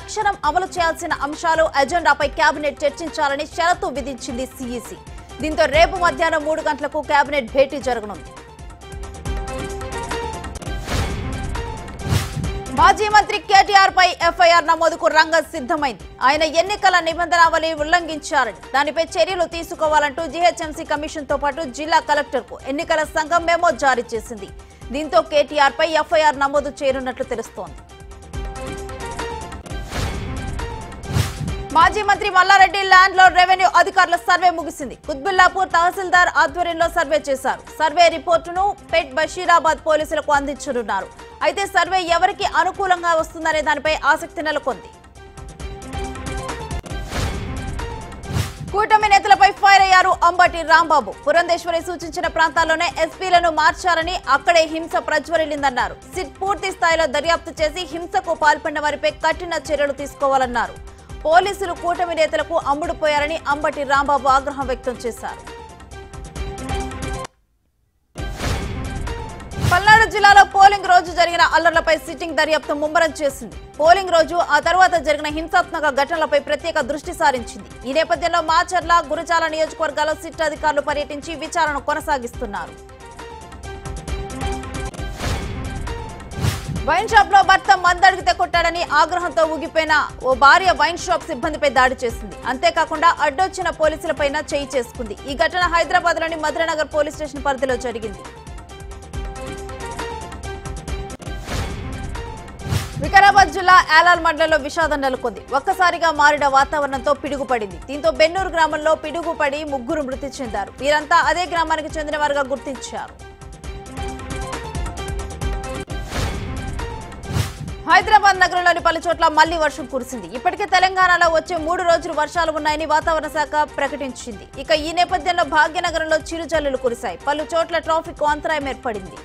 తక్షణం అమలు చేయాల్సిన అంశాలు ఎజెండాపై కేబినెట్ చర్చించాలని షరతు విధించింది సిఈసి. దీంతో రేపు మధ్యాహ్నం 3 గంటలకు కేబినెట్ భేటీ జరగనుంది. మాజీ మంత్రి కేటీఆర్ పై ఎఫ్ఐఆర్ నమోదుకు రంగం సిద్ధమైంది. ఆయన ఎన్నికల నిబంధనావళి ఉల్లంఘించారని దానిపై చర్యలు తీసుకోవాలంటూ జీహెచ్ఎంసీ కమిషన్ తో పాటు జిల్లా కలెక్టర్ కు ఎన్నికల సంఘం మెమో జారీ చేసింది. దీంతో కేటీఆర్ పై ఎఫ్ఐఆర్ నమోదు చేయనున్నట్లు తెలుస్తోంది. మాజీ మంత్రి మల్లారెడ్డి ల్యాండ్ లో రెవెన్యూ అధికారుల సర్వే ముగిసింది. కుత్బుల్లాపూర్ తహసీల్దార్ ఆధ్వర్యంలో సర్వే చేశారు. సర్వే రిపోర్టును పెట్ బషీరాబాద్ పోలీసులకు అందించనున్నారు. అయితే సర్వే ఎవరికి అనుకూలంగా వస్తుందనే దానిపై ఆసక్తి నెలకొంది. కూటమి నేతలపై ఫైర్ అయ్యారు అంబటి రాంబాబు. పురంధేశ్వరి సూచించిన ప్రాంతాల్లోనే ఎస్పీలను మార్చారని, అక్కడే హింస ప్రజ్వరిల్లిందన్నారు. సిట్ పూర్తి స్థాయిలో దర్యాప్తు చేసి హింసకు పాల్పడిన వారిపై కఠిన చర్యలు తీసుకోవాలన్నారు. పోలీసులు కూటమి నేతలకు అమ్ముడుపోయారని అంబటి రాంబాబు ఆగ్రహం వ్యక్తం చేశారు. పల్నాడు జిల్లాలో పోలింగ్ రోజు జరిగిన అల్లర్లపై సిట్టింగ్ దర్యాప్తు ముమ్మరం చేసింది. పోలింగ్ రోజు ఆ తర్వాత జరిగిన హింసాత్మక ఘటనలపై ప్రత్యేక దృష్టి సారించింది. ఈ నేపథ్యంలో మాచర్ల, గురజాల నియోజకవర్గాల్లో సిట్ అధికారులు పర్యటించి విచారణ కొనసాగిస్తున్నారు. వైన్ షాప్ లో భర్త మందడిగితే కొట్టాడని ఆగ్రహంతో ఊగిపోయిన ఓ భార్య వైన్ షాప్ సిబ్బందిపై దాడి చేసింది. అంతేకాకుండా అడ్డొచ్చిన పోలీసులపైన చేయి చేసుకుంది. ఈ ఘటన హైదరాబాద్ లోని మధురనగర్ పోలీస్ స్టేషన్ పరిధిలో జరిగింది. వికారాబాద్ జిల్లా యాలాల్ మండలంలో విషాదం నెలకొంది. ఒక్కసారిగా మారిన వాతావరణంతో పిడుగుపడింది. దీంతో బెన్నూరు గ్రామంలో పిడుగుపడి 3 మృతి చెందారు. వీరంతా అదే గ్రామానికి చెందిన వారుగా గుర్తించారు. హైదరాబాద్ నగరంలోని పలు చోట్ల మళ్లీ వర్షం కురిసింది. ఇప్పటికే తెలంగాణలో వచ్చే 3 రోజులు వర్షాలు ఉన్నాయని వాతావరణ శాఖ ప్రకటించింది. ఇక ఈ నేపథ్యంలో భాగ్యనగరంలో చిరుజల్లులు కురిశాయి. పలు చోట్ల ట్రాఫిక్ అంతరాయం ఏర్పడింది.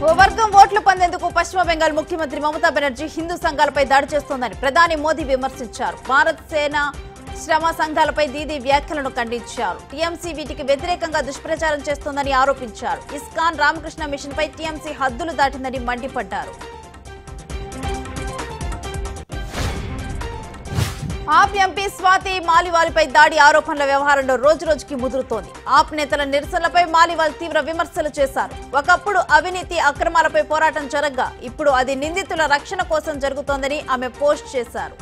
ఓ వర్గం ఓట్లు పొందేందుకు పశ్చిమ బెంగాల్ ముఖ్యమంత్రి మమతా బెనర్జీ హిందూ సంఘాలపై దాడి చేస్తోందని ప్రధాని మోదీ విమర్శించారు. భారత్ సేన శ్రమ సంఘాలపై దీదీ వ్యాఖ్యలను ఖండించారు. టీఎంసీ వీటికి వ్యతిరేకంగా దుష్ప్రచారం చేస్తోందని ఆరోపించారు. ఇస్కాన్ రామకృష్ణ మిషన్ పై టీఎంసీ హద్దులు దాటిందని మండిపడ్డారు. ఆప్ ఎంపీ స్వాతి మాలివాల్పై దాడి ఆరోపణల వ్యవహారంలో రోజురోజుకి ముదురుతోంది. ఆప్ నేతల నిరసనలపై మాలివాల్ తీవ్ర విమర్శలు చేశారు. ఒకప్పుడు అవినీతి అక్రమాలపై పోరాటం జరగ్గా ఇప్పుడు అది నిందితుల రక్షణ కోసం జరుగుతోందని ఆమె పోస్ట్ చేశారు.